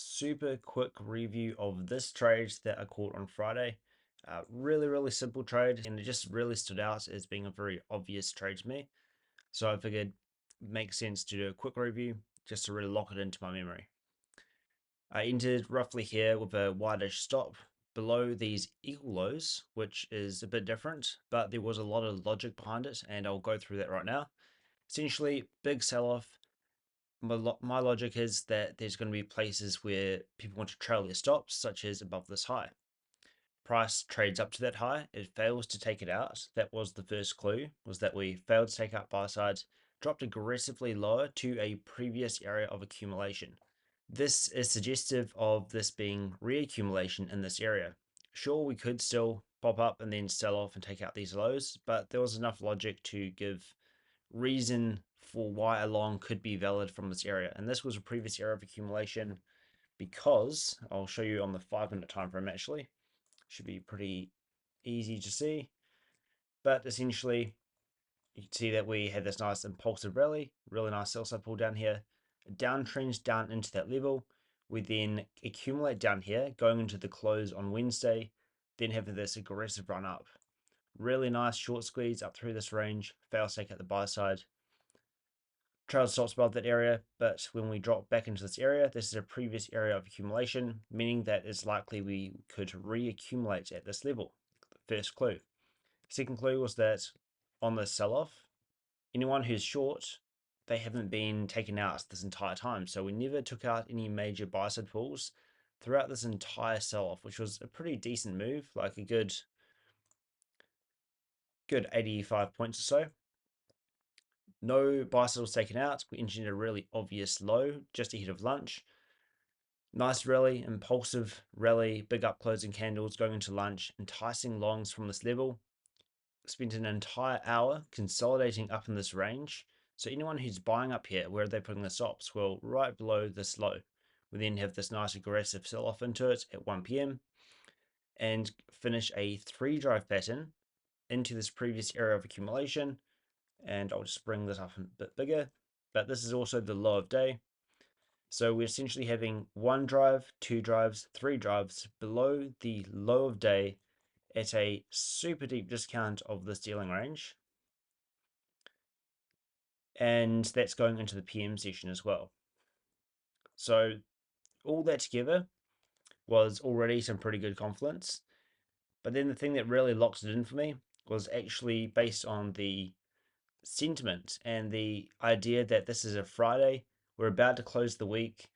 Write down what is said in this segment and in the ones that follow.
Super quick review of this trade that I caught on Friday. Really simple trade, and it just really stood out as being a very obvious trade to me. So I figured it makes sense to do a quick review just to really lock it into my memory. I entered roughly here with a wide-ish stop below these equal lows, which is a bit different, but there was a lot of logic behind it, and I'll go through that right now. Essentially, big sell-off. My logic is that there's going to be places where people want to trail their stops, such as above this high. Price trades up to that high, it fails to take it out. That was the first clue, was that we failed to take out buy side, dropped aggressively lower to a previous area of accumulation. This is suggestive of this being reaccumulation in this area. Sure, we could still pop up and then sell off and take out these lows, but there was enough logic to give reason for why a long could be valid from this area. And this was a previous area of accumulation because I'll show you on the 5-minute time frame actually. Should be pretty easy to see. But essentially, you can see that we had this nice impulsive rally, really nice sell side pull down here, a downtrend down into that level. We then accumulate down here, going into the close on Wednesday, then have this aggressive run up. Really nice short squeeze up through this range, fail stake at the buy side, trailed stops above that area, but when we drop back into this area, this is a previous area of accumulation, meaning that it's likely we could reaccumulate at this level. First clue. Second clue was that on the sell-off, anyone who's short, they haven't been taken out this entire time. So we never took out any major buy side pulls throughout this entire sell-off, which was a pretty decent move, like a good 85 points or so. No buy side was taken out. We engineered a really obvious low just ahead of lunch. Nice rally, impulsive rally, big up closing candles going into lunch, enticing longs from this level. Spent an entire hour consolidating up in this range. So anyone who's buying up here, where are they putting the stops? Well, right below this low. We then have this nice aggressive sell-off into it at 1 p.m. and finish a 3-drive pattern into this previous area of accumulation. And I'll just bring this up a bit bigger. But this is also the low of day. So we're essentially having 1 drive, 2 drives, 3 drives below the low of day at a super deep discount of this dealing range. And that's going into the PM session as well. So all that together was already some pretty good confidence. But then the thing that really locks it in for me was actually based on the sentiment and the idea that this is a Friday, we're about to close the week,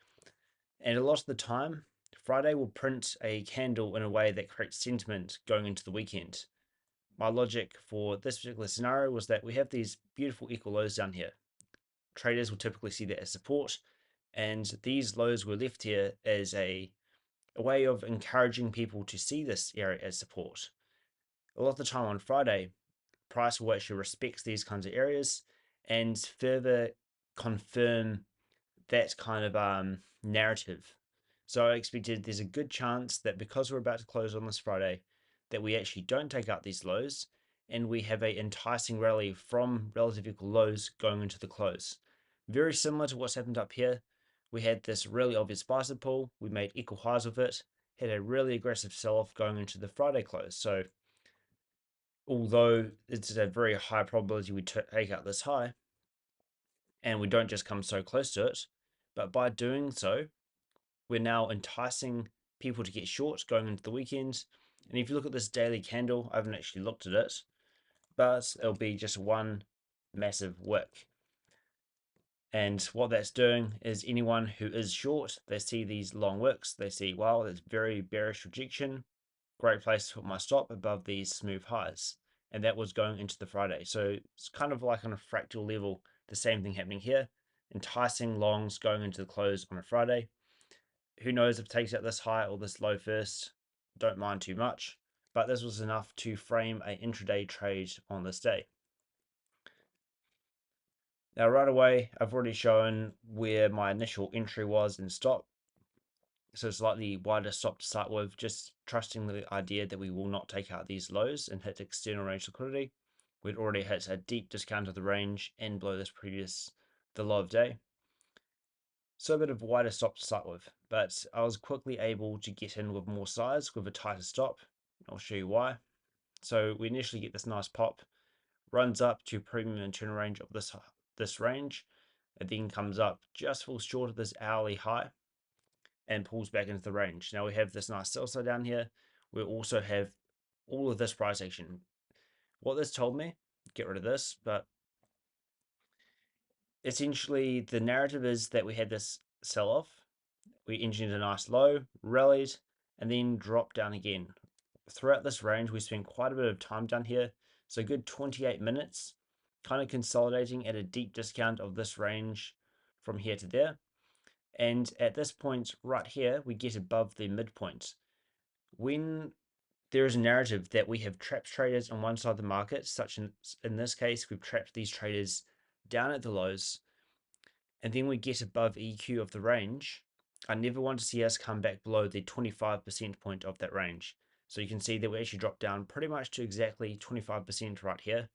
and a lot of the time, Friday will print a candle in a way that creates sentiment going into the weekend. My logic for this particular scenario was that we have these beautiful equal lows down here. Traders will typically see that as support, and these lows were left here as a way of encouraging people to see this area as support. A lot of the time on Friday, price will actually respect these kinds of areas and further confirm that kind of narrative. So I expected there's a good chance that because we're about to close on this Friday, that we actually don't take out these lows and we have a enticing rally from relative equal lows going into the close. Very similar to what's happened up here. We had this really obvious buy side pull, we made equal highs with it, had a really aggressive sell-off going into the Friday close. So although it's a very high probability we take out this high, and we don't just come so close to it, but by doing so, we're now enticing people to get short going into the weekend. And if you look at this daily candle, I haven't actually looked at it, but it'll be just one massive wick. And what that's doing is anyone who is short, they see these long wicks, they see, wow, that's very bearish rejection. Great place to put my stop above these smooth highs. And that was going into the Friday. So it's kind of like on a fractal level, the same thing happening here. Enticing longs going into the close on a Friday. Who knows if it takes out this high or this low first? Don't mind too much. But this was enough to frame an intraday trade on this day. Now right away, I've already shown where my initial entry was in stop. So slightly wider stop to start with, just trusting the idea that we will not take out these lows and hit external range liquidity. We'd already hit a deep discount of the range and below this the low of day. So a bit of wider stop to start with, but I was quickly able to get in with more size with a tighter stop. I'll show you why. So we initially get this nice pop, runs up to premium internal range of this range. It then comes up just falls short of this hourly high and pulls back into the range. Now we have this nice sell side down here. We also have all of this price action. What this told me, get rid of this, but essentially the narrative is that we had this sell off. We engineered a nice low, rallied, and then dropped down again. Throughout this range, we spent quite a bit of time down here. So a good 28 minutes, kind of consolidating at a deep discount of this range from here to there. And at this point right here, we get above the midpoint. When there is a narrative that we have trapped traders on one side of the market, such in this case, we've trapped these traders down at the lows, and then we get above EQ of the range, I never want to see us come back below the 25% point of that range. So you can see that we actually dropped down pretty much to exactly 25% right here.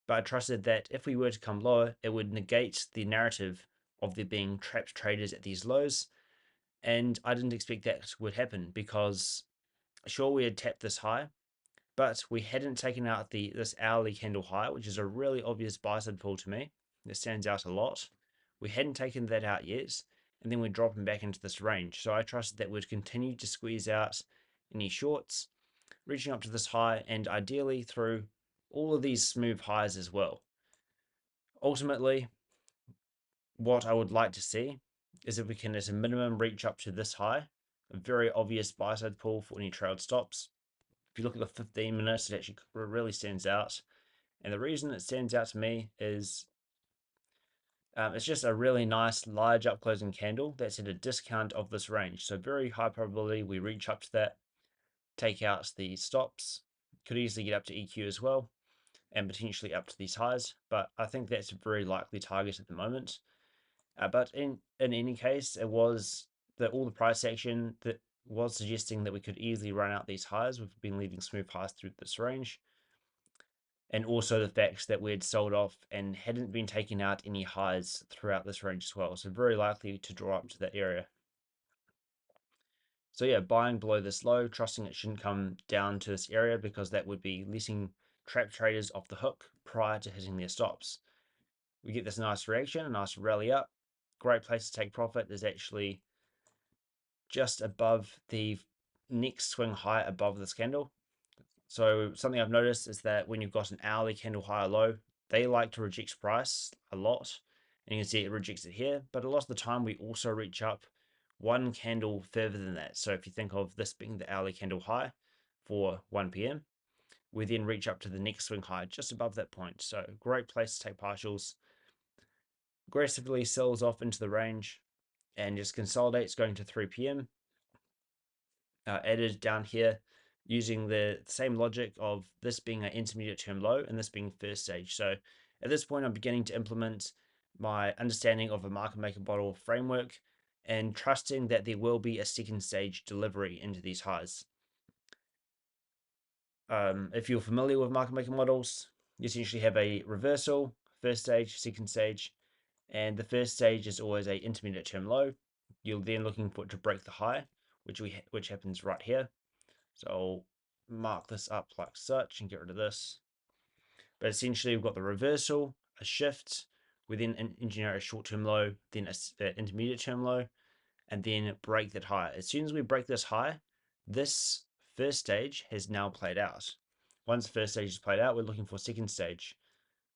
But I trusted that if we were to come lower, it would negate the narrative of there being trapped traders at these lows. And I didn't expect that would happen because sure, we had tapped this high, but we hadn't taken out this hourly candle high, which is a really obvious buy side pull to me. It stands out a lot. We hadn't taken that out yet, and then we're dropping back into this range. So I trusted that we'd continue to squeeze out any shorts, reaching up to this high, and ideally through all of these smooth highs as well. Ultimately, what I would like to see is if we can, at a minimum, reach up to this high, a very obvious buy side pull for any trailed stops. If you look at the 15 minutes, it actually really stands out. And the reason it stands out to me is it's just a really nice large up closing candle that's at a discount of this range. So very high probability we reach up to that, take out the stops, could easily get up to EQ as well, and potentially up to these highs. But I think that's a very likely target at the moment. But in any case, it was that all the price action that was suggesting that we could easily run out these highs. We've been leaving smooth highs through this range. And also the fact that we had sold off and hadn't been taking out any highs throughout this range as well. So very likely to draw up to that area. So yeah, buying below this low, trusting it shouldn't come down to this area because that would be letting trap traders off the hook prior to hitting their stops. We get this nice reaction, a nice rally up. Great place to take profit is actually just above the next swing high above this candle. So something I've noticed is that when you've got an hourly candle high or low, they like to reject price a lot. And you can see it rejects it here, but a lot of the time we also reach up one candle further than that. So if you think of this being the hourly candle high for 1 p.m., we then reach up to the next swing high just above that point. So great place to take partials. Aggressively sells off into the range and just consolidates going to 3 p.m. Added down here using the same logic of this being an intermediate term low and this being first stage. So at this point, I'm beginning to implement my understanding of a market maker model framework and trusting that there will be a second stage delivery into these highs. If you're familiar with market maker models, you essentially have a reversal, first stage, second stage, and the first stage is always a intermediate term low. You're then looking for it to break the high, which happens right here. So I'll mark this up like such and get rid of this. But essentially we've got the reversal, a shift, we then engineer a short-term low, then an intermediate term low, and then break that high. As soon as we break this high, this first stage has now played out. Once the first stage is played out, we're looking for second stage.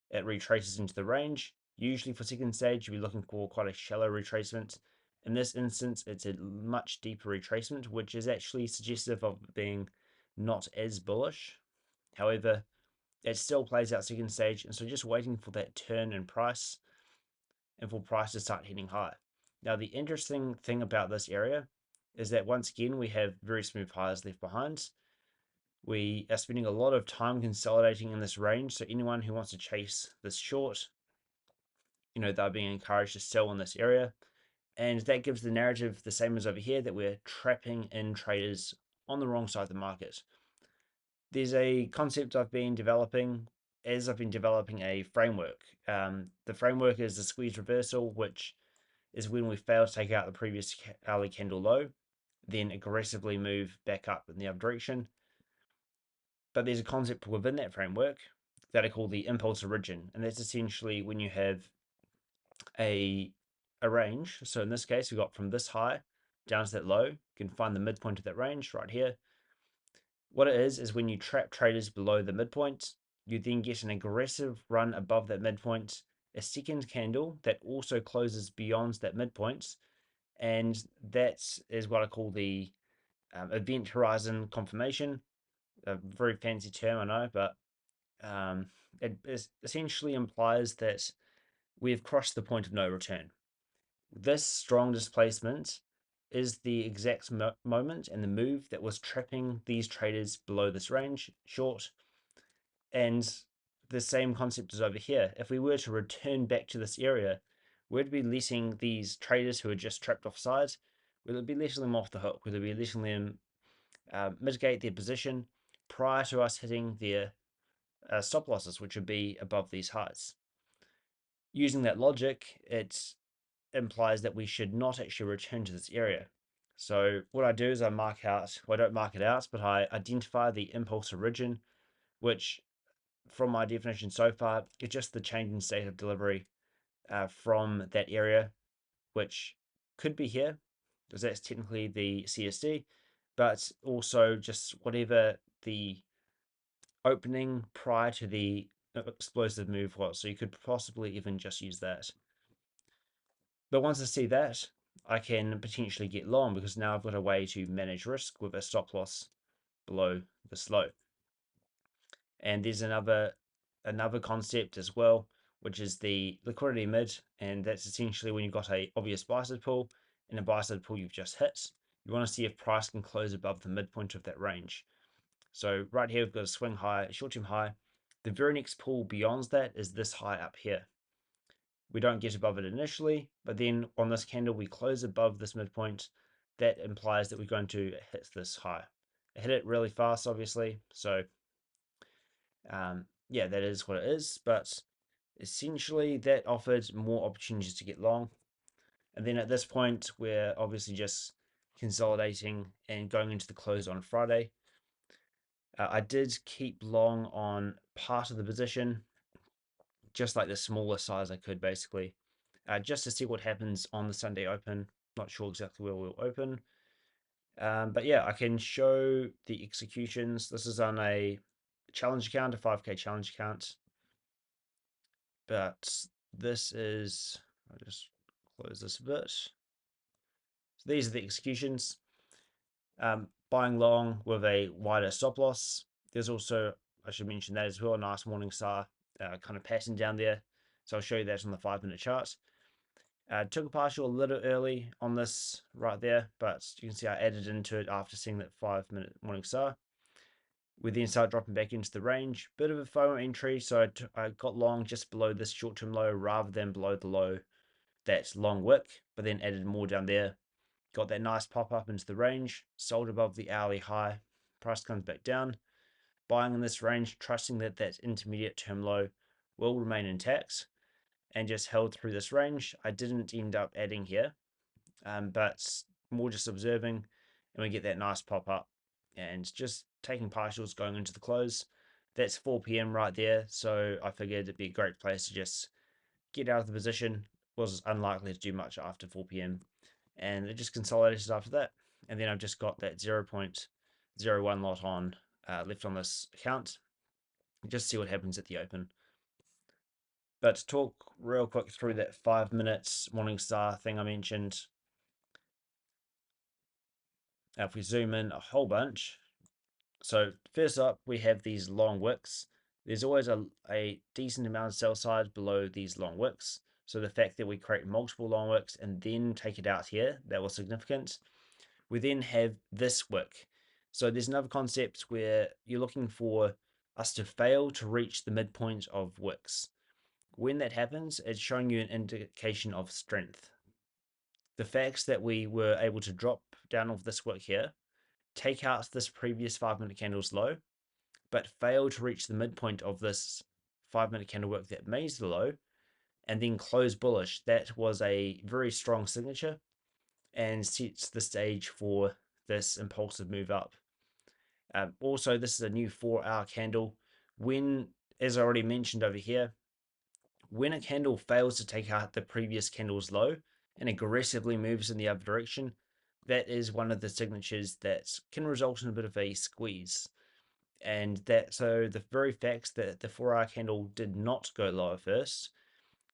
It retraces into the range. Usually for second stage, you'll be looking for quite a shallow retracement. In this instance, it's a much deeper retracement, which is actually suggestive of being not as bullish. However, it still plays out second stage, and so just waiting for that turn in price and for price to start hitting high. Now, the interesting thing about this area is that once again, we have very smooth highs left behind. We are spending a lot of time consolidating in this range, so anyone who wants to chase this short, they're being encouraged to sell in this area. And that gives the narrative the same as over here, that we're trapping in traders on the wrong side of the market. There's a concept I've been developing as I've been developing a framework. The framework is the squeeze reversal, which is when we fail to take out the previous hourly candle low, then aggressively move back up in the other direction. But there's a concept within that framework that I call the impulse origin, and that's essentially when you have a range. So in this case, we got from this high down to that low. You can find the midpoint of that range right here. What it is when you trap traders below the midpoint, you then get an aggressive run above that midpoint, a second candle that also closes beyond that midpoint, and that is what I call the event horizon confirmation. A very fancy term, I know, but it essentially implies that we've crossed the point of no return. This strong displacement is the exact moment and the move that was trapping these traders below this range short. And the same concept is over here. If we were to return back to this area, we'd be letting these traders who are just trapped offside, we'd be letting them off the hook, we'd be letting them mitigate their position prior to us hitting their stop losses, which would be above these highs. Using that logic, it implies that we should not actually return to this area. So what I do is I mark out, well, I don't mark it out, but I identify the impulse origin, which from my definition so far, is just the change in state of delivery from that area, which could be here, because that's technically the CSD, but also just whatever the opening prior to the explosive move was. So you could possibly even just use that. But once I see that, I can potentially get long because now I've got a way to manage risk with a stop loss below this low. And there's another concept as well, which is the liquidity mid, and that's essentially when you've got a obvious buy side pull and a buy side pull you've just hit. You want to see if price can close above the midpoint of that range. So right here we've got a swing high, a short-term high. The very next pull beyond that is this high up here. We don't get above it initially, but then on this candle we close above this midpoint. That implies that we're going to hit this high. I hit it really fast, obviously, so yeah, that is what it is, but essentially that offered more opportunities to get long. And then at this point, we're obviously just consolidating and going into the close on Friday. I did keep long on part of the position, just like the smaller size I could basically, just to see what happens on the Sunday Open. Not sure exactly where we'll open. But yeah, I can show the executions. This is on a challenge account, a 5K challenge account. But this is, I'll just close this a bit. So these are the executions. Buying long with a wider stop loss. There's also, I should mention that as well, a nice morning star kind of pattern down there. So I'll show you that on the 5-minute chart. Took a partial a little early on this right there, but you can see I added into it after seeing that 5-minute morning star. We then start dropping back into the range. Bit of a FOMO entry, so I got long just below this short-term low rather than below the low that's long wick, but then added more down there. Got that nice pop up into the range, sold above the hourly high. Price comes back down. Buying in this range, trusting that that intermediate term low will remain intact, and just held through this range. I didn't end up adding here, but more just observing, and we get that nice pop up and just taking partials going into the close. That's 4 p.m. right there, so I figured it'd be a great place to just get out of the position. Was unlikely to do much after 4 p.m. and it just consolidated after that. And then I've just got that 0.01 lot on left on this account. Just see what happens at the open. But to talk real quick through that 5 minutes Morningstar thing I mentioned, if we zoom in a whole bunch, so first up we have these long wicks. There's always a decent amount of sell side below these long wicks. So the fact that we create multiple long wicks and then take it out here, that was significant. We then have this wick. So there's another concept where you're looking for us to fail to reach the midpoint of wicks. When that happens, it's showing you an indication of strength. The fact that we were able to drop down off this wick here, take out this previous 5-minute candle's low, but fail to reach the midpoint of this 5-minute candle wick that made the low, and then closed bullish. That was a very strong signature and sets the stage for this impulsive move up. Also, this is a new 4-hour candle. When, as I already mentioned over here, when a candle fails to take out the previous candle's low and aggressively moves in the other direction, that is one of the signatures that can result in a bit of a squeeze. And that, so the very fact that the 4-hour candle did not go lower first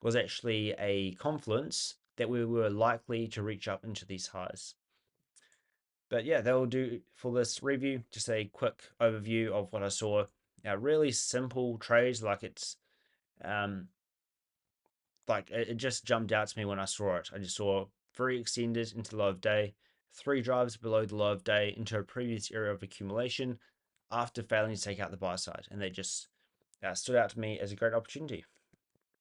was actually a confluence that we were likely to reach up into these highs. But yeah, that will do for this review. Just a quick overview of what I saw. Really simple trades, um, like it just jumped out to me when I saw it. I just saw very extended into the low of day, 3 drives below the low of day into a previous area of accumulation after failing to take out the buy side, and they just stood out to me as a great opportunity.